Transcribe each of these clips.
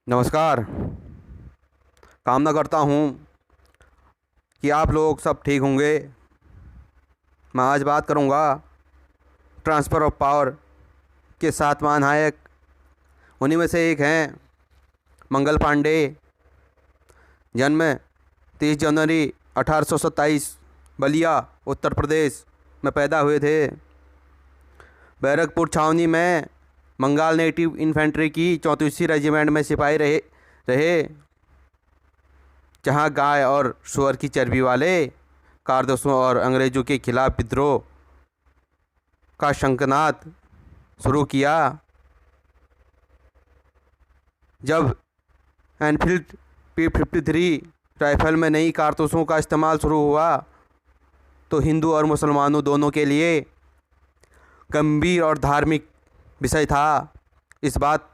नमस्कार। कामना करता हूँ कि आप लोग सब ठीक होंगे। मैं आज बात करूँगा ट्रांसफ़र ऑफ पावर के 7 महानायक। उन्हीं में से एक हैं मंगल पांडे। जन्म 30 जनवरी 1827 बलिया उत्तर प्रदेश में पैदा हुए थे। बैरकपुर छावनी में बंगाल नेटिव इन्फेंट्री की 34वीं रेजिमेंट में सिपाही रहे जहां गाय और सूअर की चर्बी वाले कारतूसों और अंग्रेज़ों के खिलाफ विद्रोह का शंखनाद शुरू किया। जब एनफील्ड P53 राइफल में नई कारतूसों का इस्तेमाल शुरू हुआ तो हिंदू और मुसलमानों दोनों के लिए गंभीर और धार्मिक विषय था। इस बात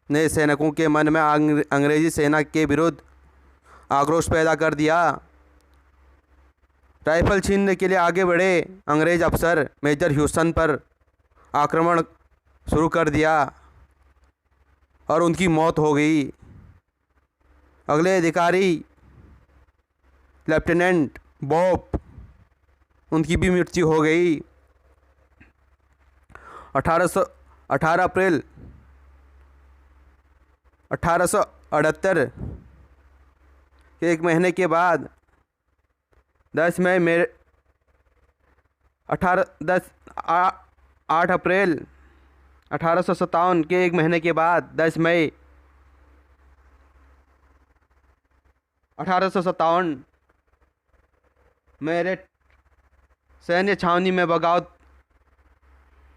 ने सैनिकों के मन में अंग्रेज़ी सेना के विरुद्ध आक्रोश पैदा कर दिया। राइफल छीनने के लिए आगे बढ़े अंग्रेज़ अफसर मेजर ह्यूसन पर आक्रमण शुरू कर दिया और उनकी मौत हो गई। अगले अधिकारी लेफ्टिनेंट बॉब, उनकी भी मृत्यु हो गई। 18 अप्रैल 1878 के एक महीने के बाद 8 अप्रैल 1857 के एक महीने के बाद 10 मई 1857 मेरठ सैन्य छावनी में बगावत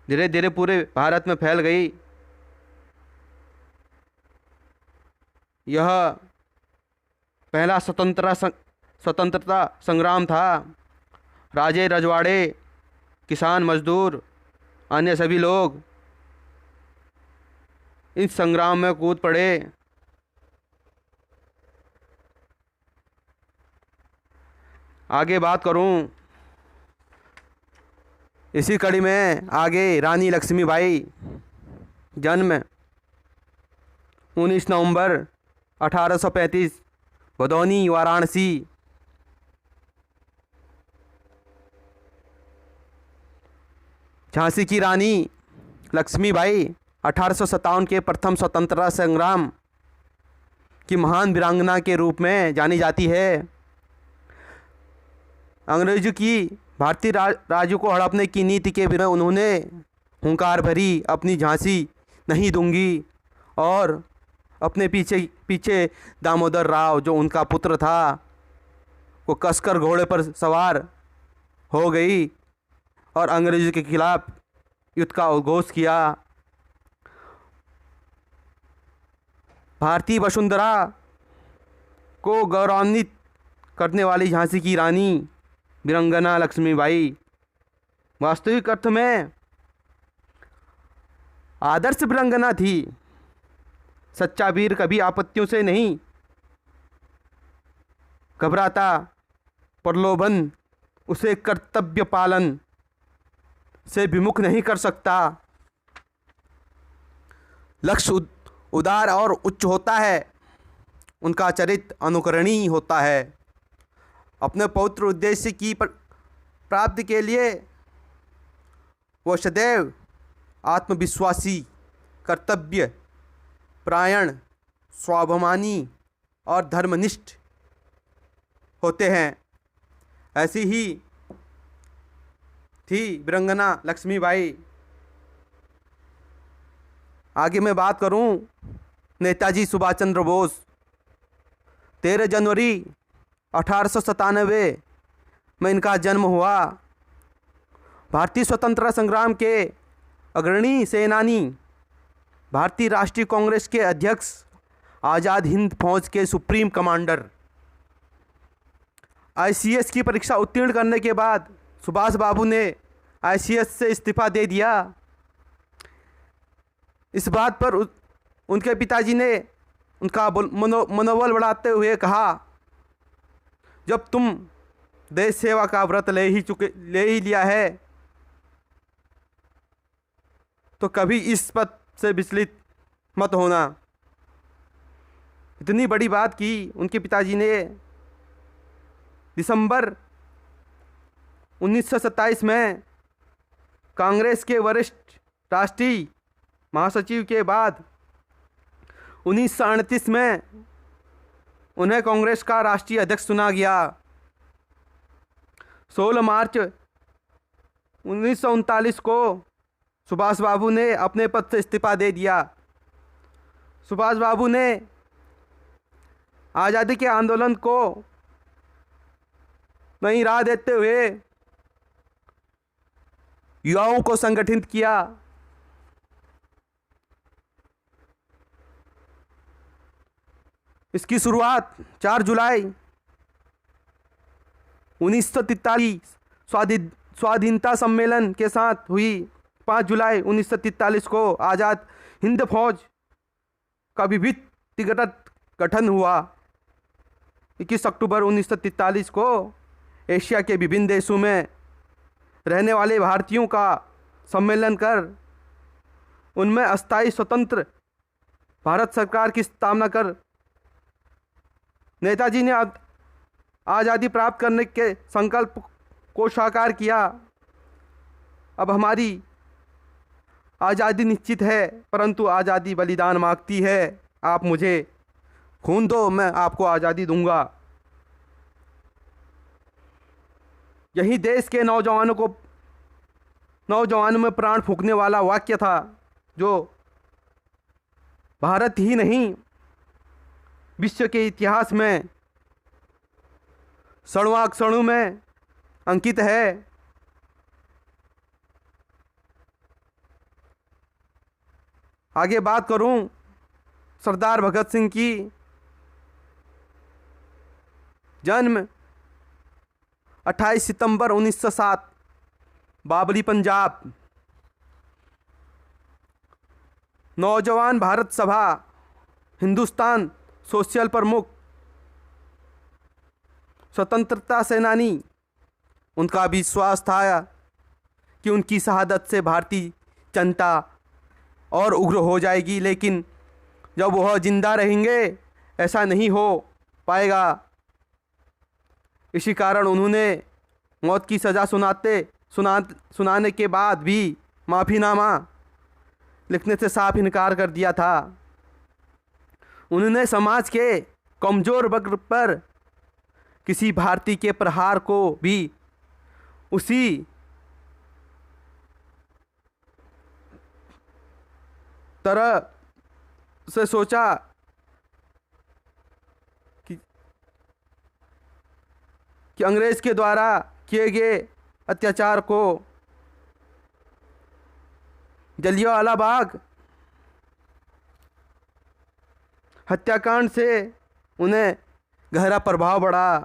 धीरे धीरे पूरे भारत में फैल गई। यह पहला स्वतंत्रता संग्राम था। राजे रजवाड़े, किसान, मजदूर, अन्य सभी लोग इस संग्राम में कूद पड़े। आगे बात करूं, इसी कड़ी में आगे रानी लक्ष्मीबाई। जन्म 19 नवंबर 1835 भदोनी वाराणसी। झांसी की रानी लक्ष्मीबाई 1857 के प्रथम स्वतंत्रता संग्राम की महान वीरांगना के रूप में जानी जाती है। अंग्रेजों की भारतीय राज्यों को हड़पने की नीति के विरुद्ध उन्होंने हुंकार भरी अपनी झांसी नहीं दूंगी और अपने पीछे दामोदर राव, जो उनका पुत्र था, वो कसकर घोड़े पर सवार हो गई और अंग्रेजों के खिलाफ युद्ध का उद्घोष किया। भारतीय वसुंधरा को गौरवान्वित करने वाली झांसी की रानी वीरांगना लक्ष्मीबाई वास्तविक अर्थ में आदर्श वीरांगना थी। सच्चा वीर कभी आपत्तियों से नहीं घबराता, प्रलोभन उसे कर्तव्य पालन से विमुख नहीं कर सकता। लक्ष्य उदार और उच्च होता है, उनका चरित्र अनुकरणीय होता है। अपने पवित्र उद्देश्य की प्राप्ति के लिए वो सदैव आत्मविश्वासी, कर्तव्य परायण, स्वाभिमानी और धर्मनिष्ठ होते हैं। ऐसी ही थी वीरांगना लक्ष्मीबाई। आगे मैं बात करूं नेताजी सुभाष चंद्र बोस। 13 जनवरी 1897 में इनका जन्म हुआ। भारतीय स्वतंत्रता संग्राम के अग्रणी सेनानी, भारतीय राष्ट्रीय कांग्रेस के अध्यक्ष, आज़ाद हिंद फौज के सुप्रीम कमांडर। ICS की परीक्षा उत्तीर्ण करने के बाद सुभाष बाबू ने ICS से इस्तीफा दे दिया। इस बात पर उनके पिताजी ने उनका मनोबल बढ़ाते हुए कहा, जब तुम देश सेवा का व्रत ले ही लिया है तो कभी इस पद से विचलित मत होना। इतनी बड़ी बात की उनके पिताजी ने दिसंबर 1927 में कांग्रेस के वरिष्ठ राष्ट्रीय महासचिव के बाद 1938 में उन्हें कांग्रेस का राष्ट्रीय अध्यक्ष चुना गया। 16 मार्च 1939 को सुभाष बाबू ने अपने पद से इस्तीफा दे दिया। सुभाष बाबू ने आज़ादी के आंदोलन को नई राह देते हुए युवाओं को संगठित किया। इसकी शुरुआत 4 जुलाई 1943 स्वाधीनता सम्मेलन के साथ हुई। 5 जुलाई 1943 को आज़ाद हिंद फौज का विधिवत गठन हुआ। 21 अक्टूबर 1943 को एशिया के विभिन्न देशों में रहने वाले भारतीयों का सम्मेलन कर उनमें अस्थायी स्वतंत्र भारत सरकार की स्थापना कर नेताजी ने आज़ादी प्राप्त करने के संकल्प को साकार किया। अब हमारी आज़ादी निश्चित है, परंतु आज़ादी बलिदान मांगती है। आप मुझे खून दो, मैं आपको आज़ादी दूंगा। यही देश के नौजवानों में प्राण फूंकने वाला वाक्य था, जो भारत ही नहीं विश्व के इतिहास में स्वर्णाक्षरों में अंकित है। आगे बात करूं सरदार भगत सिंह की। जन्म 28 सितंबर 1907 बाबरी पंजाब। नौजवान भारत सभा हिंदुस्तान सोशल प्रमुख, स्वतंत्रता सेनानी। उनका विश्वास था कि उनकी शहादत से भारतीय जनता और उग्र हो जाएगी, लेकिन जब वह जिंदा रहेंगे ऐसा नहीं हो पाएगा। इसी कारण उन्होंने मौत की सज़ा सुनाने के बाद भी माफ़ीनामा लिखने से साफ इनकार कर दिया था। उन्होंने समाज के कमज़ोर वर्ग पर किसी भारतीय के प्रहार को भी उसी तरह से सोचा कि अंग्रेज के द्वारा किए गए अत्याचार को, जलियांवाला बाग हत्याकांड से उन्हें गहरा प्रभाव पड़ा।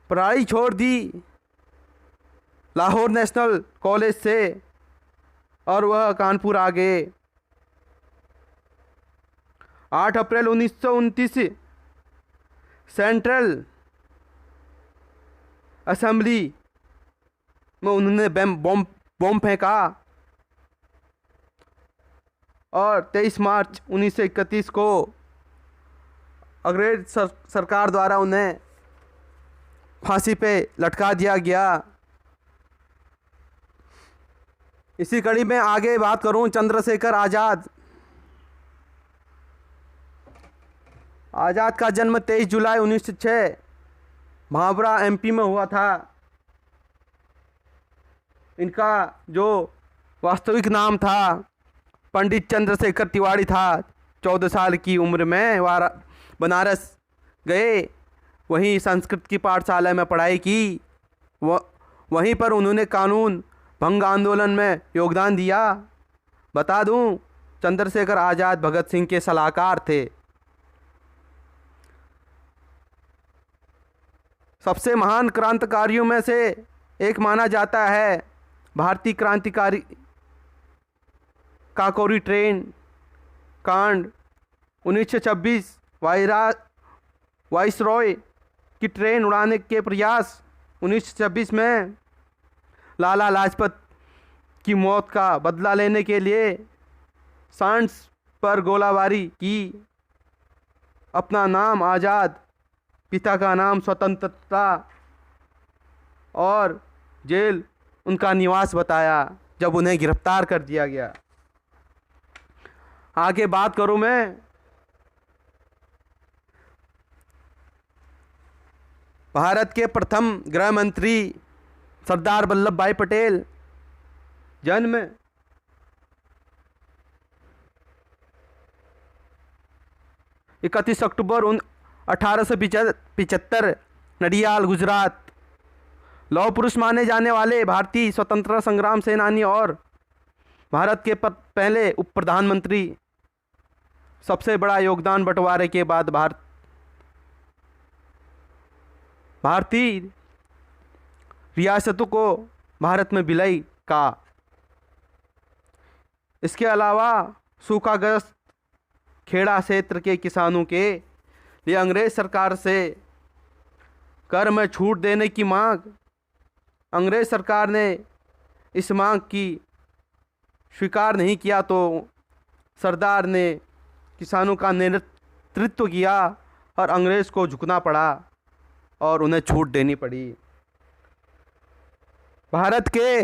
पढ़ाई छोड़ दी लाहौर नेशनल कॉलेज से और वह कानपुर आ गए। 8 अप्रैल 1929 सेंट्रल असेंबली में उन्होंने बम फेंका और 23 मार्च 1931 को अंग्रेज सरकार द्वारा उन्हें फांसी पे लटका दिया गया। इसी कड़ी में आगे बात करूं चंद्रशेखर आज़ाद। आज़ाद का जन्म 23 जुलाई 1906 भाभरा एमपी में हुआ था। इनका जो वास्तविक नाम था पंडित चंद्रशेखर तिवारी था। 14 साल की उम्र में बनारस गए, वहीं संस्कृत की पाठशाला में पढ़ाई की। वहीं पर उन्होंने कानून भंग आंदोलन में योगदान दिया। बता दूं, चंद्रशेखर आज़ाद भगत सिंह के सलाहकार थे। सबसे महान क्रांतिकारियों में से एक माना जाता है। भारतीय क्रांतिकारी काकोरी ट्रेन कांड, 1926 वाइसरॉय की ट्रेन उड़ाने के प्रयास, 1926 में लाला लाजपत की मौत का बदला लेने के लिए सांस पर गोलाबारी की, अपना नाम आज़ाद, पिता का नाम स्वतंत्रता और जेल उनका निवास बताया जब उन्हें गिरफ्तार कर दिया गया। आगे बात करूं मैं भारत के प्रथम गृह मंत्री सरदार वल्लभ भाई पटेल। जन्म 31 अक्टूबर 1875, नडियाल, गुजरात। लौह पुरुष माने जाने वाले भारतीय स्वतंत्रता संग्राम सेनानी और भारत के पहले उप प्रधानमंत्री। सबसे बड़ा योगदान बंटवारे के बाद भारतीय रियासतों को भारत में विलय का। इसके अलावा सूखाग्रस्त खेड़ा क्षेत्र के किसानों के लिए अंग्रेज सरकार से कर में छूट देने की मांग। अंग्रेज सरकार ने इस मांग की स्वीकार नहीं किया तो सरदार ने किसानों का नेतृत्व किया और अंग्रेज को झुकना पड़ा और उन्हें छूट देनी पड़ी। भारत के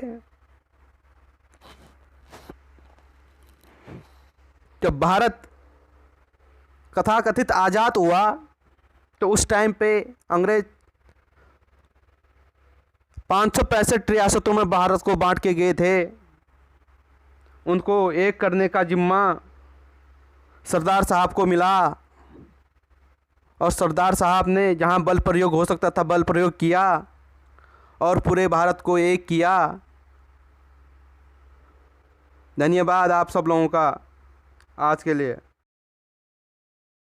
जब भारत कथाकथित आज़ाद हुआ तो उस टाइम पे अंग्रेज 565 रियासतों में भारत को बांट के गए थे। उनको एक करने का जिम्मा सरदार साहब को मिला और सरदार साहब ने जहां बल प्रयोग हो सकता था बल प्रयोग किया और पूरे भारत को एक किया। धन्यवाद आप सब लोगों का आज के लिए।